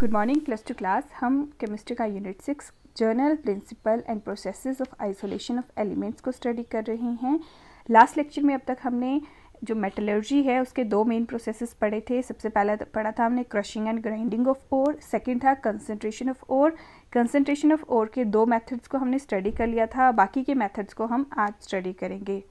Good morning plus two class. हम chemistry का unit 6 general principles and processes of isolation of elements को study कर रहे हैं। लास्ट लेक्चर में अब तक हमने जो मेटलर्जी है उसके दो मेन प्रोसेसेस पढ़े थे। सबसे पहला पढ़ा था हमने crushing and grinding of ore, second था concentration of ore. Concentration of ore के दो मेथड्स को हमने स्टडी कर लिया था, बाकी के मेथड्स को हम आज स्टडी करेंगे।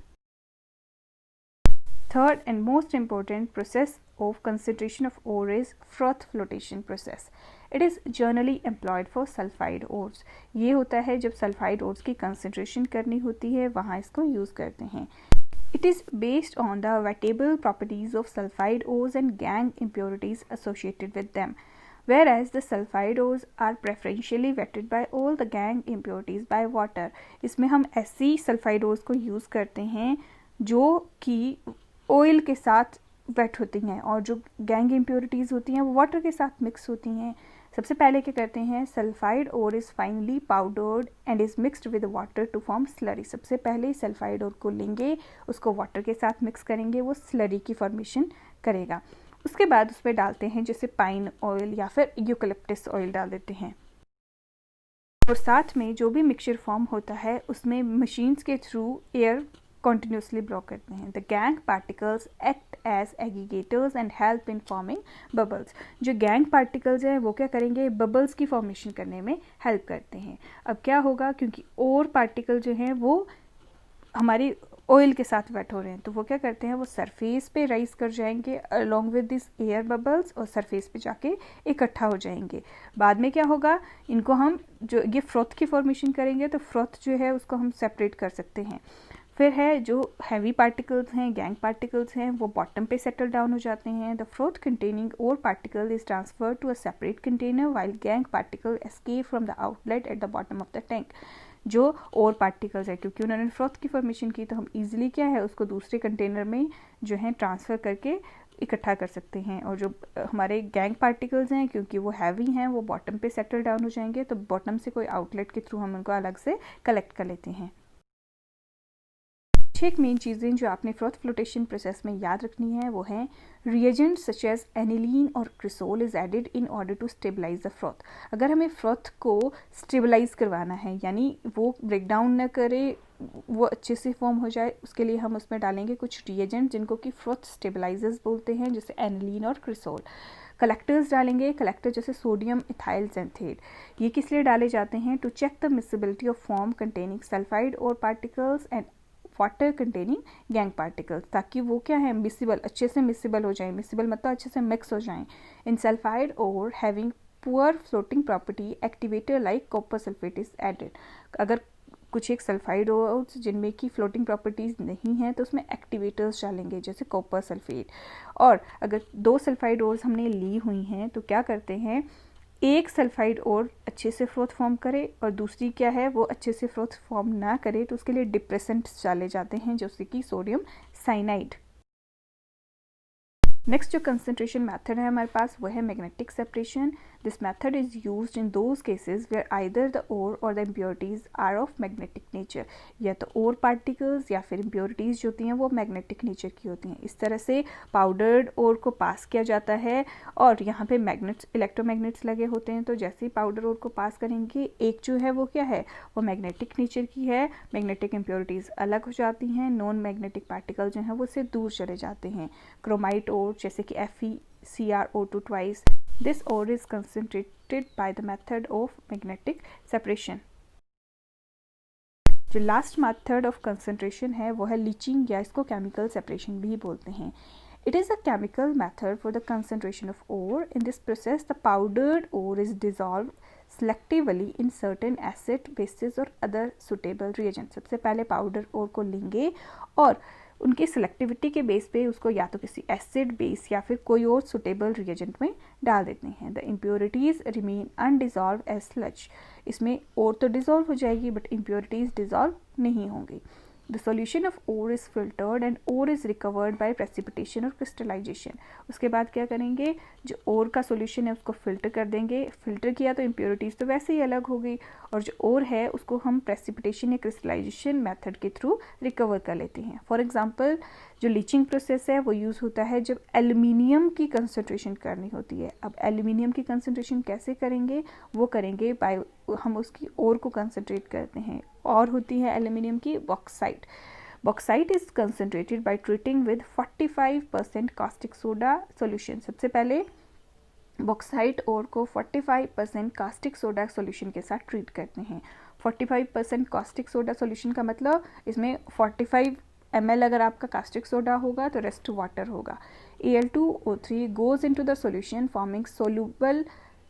Third and most important process of concentration of ore is froth flotation process. It is generally employed for sulfide ores. ये होता है जब sulfide ores की concentration करनी होती है, वहाँ इसको use करते हैं. It is based on the wettable properties of sulfide ores and gangue impurities associated with them. Whereas the sulfide ores are preferentially wetted by all the gangue impurities by water. इसमें हम ऐसी sulfide ores को use करते हैं जो कि oil के साथ वेट होती हैं और जो गैंग इम्प्योरिटीज़ होती हैं वो वाटर के साथ मिक्स होती हैं। सबसे पहले क्या करते हैं, sulphide ore is finely powdered and is mixed with water to form slurry. सबसे पहले सल्फाइड ओर को लेंगे, उसको वाटर के साथ मिक्स करेंगे, वो स्लरी की फॉर्मेशन करेगा। उसके बाद उसमें डालते हैं जैसे पाइन ऑयल या फिर यूकलिप्टस ऑयल डाल देते हैं, और साथ में जो भी मिक्सचर फॉर्म होता है उसमें मशीन्स के थ्रू एयर continuously blow करते हैं। The gangue particles act as aggregators and help in forming bubbles. जो gangue particles हैं वो क्या करेंगे, bubbles की formation करने में help करते हैं। अब क्या होगा, क्योंकि और particle जो हैं वो हमारी ऑयल के साथ वेट हो रहे हैं, तो वो क्या करते हैं, वो सरफेस पे राइज कर जाएंगे along with this air bubbles और सरफेस पे जाके इकट्ठा हो जाएंगे। बाद में क्या होगा, इनको हम जो ये फ्रोथ की फॉर्मेशन करेंगे तो फ्रोथ जो है उसको हम सेपरेट कर सकते हैं। फिर है जो हैवी पार्टिकल्स हैं, गैंग पार्टिकल्स हैं, वो बॉटम पे सेटल डाउन हो जाते हैं। The froth containing ore particle is transfer to a separate container while gangue particle escape from the outlet at the bottom of the tank. जो ore particles है, क्योंकि उन्होंने फ्रोथ की फॉर्मेशन की तो हम इजीली क्या है उसको दूसरे कंटेनर में जो है ट्रांसफ़र करके इकट्ठा कर सकते हैं। और जो हमारे गैंग पार्टिकल्स हैं, क्योंकि वो हैवी हैं, वो बॉटम पे सेटल डाउन हो जाएंगे, तो बॉटम से कोई आउटलेट के थ्रू हम उनको अलग से कलेक्ट कर लेते हैं। एक मेन चीज़ें जो आपने फ्रोथ फ्लोटेशन प्रोसेस में याद रखनी है वो हैं रिएजेंट सच एज एनिलीन और cresol is added in order to stabilise the froth. अगर हमें फ्रोथ को स्टेबलाइज करवाना है, यानी वो ब्रेक डाउन न करे, वो अच्छे से फॉर्म हो जाए, उसके लिए हम उसमें डालेंगे कुछ रिएजेंट जिनको कि फ्रोथ स्टेबलाइजर्स बोलते हैं, जैसे एनिलीन और क्रिसोल। कलेक्टर्स डालेंगे, कलेक्टर जैसे सोडियम इथाइल जेंथेट। ये किस लिए डाले जाते हैं, to check the miscibility of form containing sulphide ore particles and water containing gangue particles, ताकि वो क्या है मिसिबल, अच्छे से मिसिबल हो जाए। मिसिबल मतलब अच्छे से मिक्स हो जाएं। In sulphide ore having poor floating property activator like copper sulphate is added. अगर कुछ एक सल्फाइड ओर्स जिनमें की फ्लोटिंग प्रॉपर्टीज़ नहीं हैं तो उसमें एक्टिवेटर्स डालेंगे जैसे कॉपर सल्फेट। और अगर दो सल्फाइड ओर्स हमने ली हुई हैं तो क्या करते हैं, एक सल्फाइड और अच्छे से फ्रोथ फॉर्म करे और दूसरी क्या है वो अच्छे से फ्रोथ फॉर्म ना करे, तो उसके लिए डिप्रेसेंट्स डाले जाते हैं जैसे कि सोडियम साइनाइड। नेक्स्ट जो कंसंट्रेशन मेथड है हमारे पास वो है magnetic separation. This method is used in those cases where either the ore or the impurities are of magnetic nature. या तो ओर पार्टिकल्स या फिर इम्प्योरिटीज जो होती हैं वो मैग्नेटिक नेचर की होती हैं। इस तरह से पाउडर्ड ओर को पास किया जाता है और यहाँ पे मैग्नेट्स, इलेक्ट्रोमैग्नेट्स लगे होते हैं, तो जैसे ही पाउडर ओर को पास करेंगे, एक जो है वो क्या है वो मैग्नेटिक नेचर की है, मैग्नेटिक इम्प्योरिटीज अलग हो जाती हैं, नॉन मैग्नेटिक पार्टिकल जो हैं वो उससे दूर चले जाते हैं। क्रोमाइट ओर जैसे कि FeCrO2 twice. This ore is concentrated by the method of magnetic separation. जो लास्ट मेथड ऑफ कंसंट्रेशन है वो है लीचिंग, या इसको केमिकल सेपरेशन भी बोलते हैं। It is a chemical method for the concentration of ore. In this process, the powdered ore is dissolved selectively in certain acid, bases और other suitable reagents. सबसे पहले पाउडर ओर को लेंगे और उनकी सिलेक्टिविटी के बेस पे उसको या तो किसी एसिड, बेस या फिर कोई और सुटेबल रिएजेंट में डाल देते हैं। The impurities remain undissolved as sludge. इसमें और तो डिजॉल्व हो जाएगी बट इम्प्योरिटीज़ डिजॉल्व नहीं होंगी। The solution of ore is filtered and ore is recovered by precipitation or crystallisation. उसके बाद क्या करेंगे, जो ओर का सॉल्यूशन है उसको फिल्टर कर देंगे। फिल्टर किया तो इम्प्योरिटीज़ तो वैसे ही अलग हो गई, और जो ओर है उसको हम प्रेसिपिटेशन या क्रिस्टलाइजेशन मेथड के थ्रू रिकवर कर लेते हैं। फॉर एग्जांपल जो लीचिंग प्रोसेस है वो यूज़ होता है जब एल्युमिनियम की कंसंट्रेशन करनी होती है। अब एल्युमिनियम की कंसंट्रेशन कैसे करेंगे, वो करेंगे बाय हम उसकी ओर को कंसंट्रेट करते हैं। और होती है एल्युमिनियम की bauxite. Bauxite is concentrated by treating with 45% caustic soda solution. सबसे पहले बॉक्साइट ओर को 45% कास्टिक सोडा सॉल्यूशन के साथ ट्रीट करते हैं। 45% कास्टिक सोडा सॉल्यूशन का मतलब इसमें 45 ml अगर आपका कास्टिक सोडा होगा तो रेस्ट वाटर होगा। Al2O3 goes into the solution forming soluble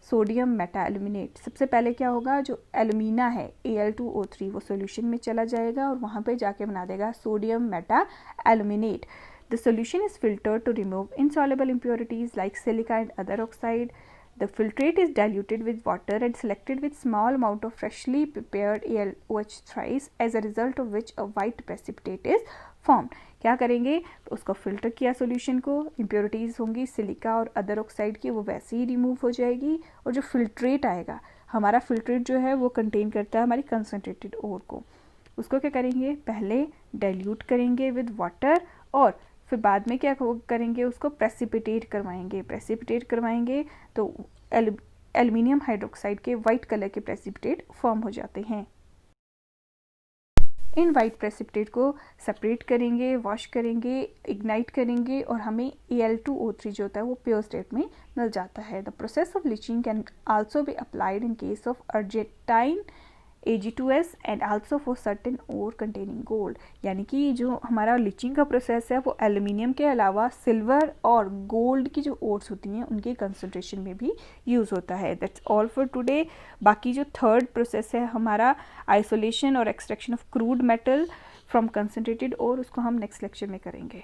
sodium Meta aluminate. सबसे पहले क्या होगा, जो एल्यूमिना है Al2O3 वो सॉल्यूशन में चला जाएगा और वहाँ पे जाके बना देगा sodium Meta aluminate. The solution is filtered to remove insoluble impurities like silica and other oxide. The filtrate is diluted with water and selected with small amount of freshly prepared AlOH thrice, as a result of which a white precipitate is formed. क्या करेंगे, उसको filter किया solution को, impurities होंगी silica और other oxide की वो वैसे ही रिमूव हो जाएगी, और जो फिल्ट्रेट आएगा, हमारा फिल्ट्रेट जो है वो कंटेन करता है हमारी कंसनट्रेटेड ओर को। उसको क्या करेंगे, पहले डाइल्यूट करेंगे विद वाटर और फिर बाद में क्या करेंगे, उसको प्रेसिपिटेट करवाएंगे। प्रेसिपिटेट करवाएंगे तो एल्युमिनियम हाइड्रोक्साइड के वाइट कलर के प्रेसिपिटेट फॉर्म हो जाते हैं। इन वाइट प्रेसिपिटेट को सेपरेट करेंगे, वॉश करेंगे, इग्नाइट करेंगे और हमें Al2O3 जो होता है वो प्योर स्टेट में मिल जाता है। The process of leaching can also be applied in case of argentite Ag2S and also for certain ore containing gold. यानी कि जो हमारा लीचिंग का प्रोसेस है वो एल्युमिनियम के अलावा सिल्वर और गोल्ड की जो ओर्स होती हैं उनके कंसंट्रेशन में भी यूज़ होता है। That's all for today. बाकी जो थर्ड प्रोसेस है हमारा आइसोलेशन और extraction of crude metal from concentrated ore, उसको हम नेक्स्ट लेक्चर में करेंगे।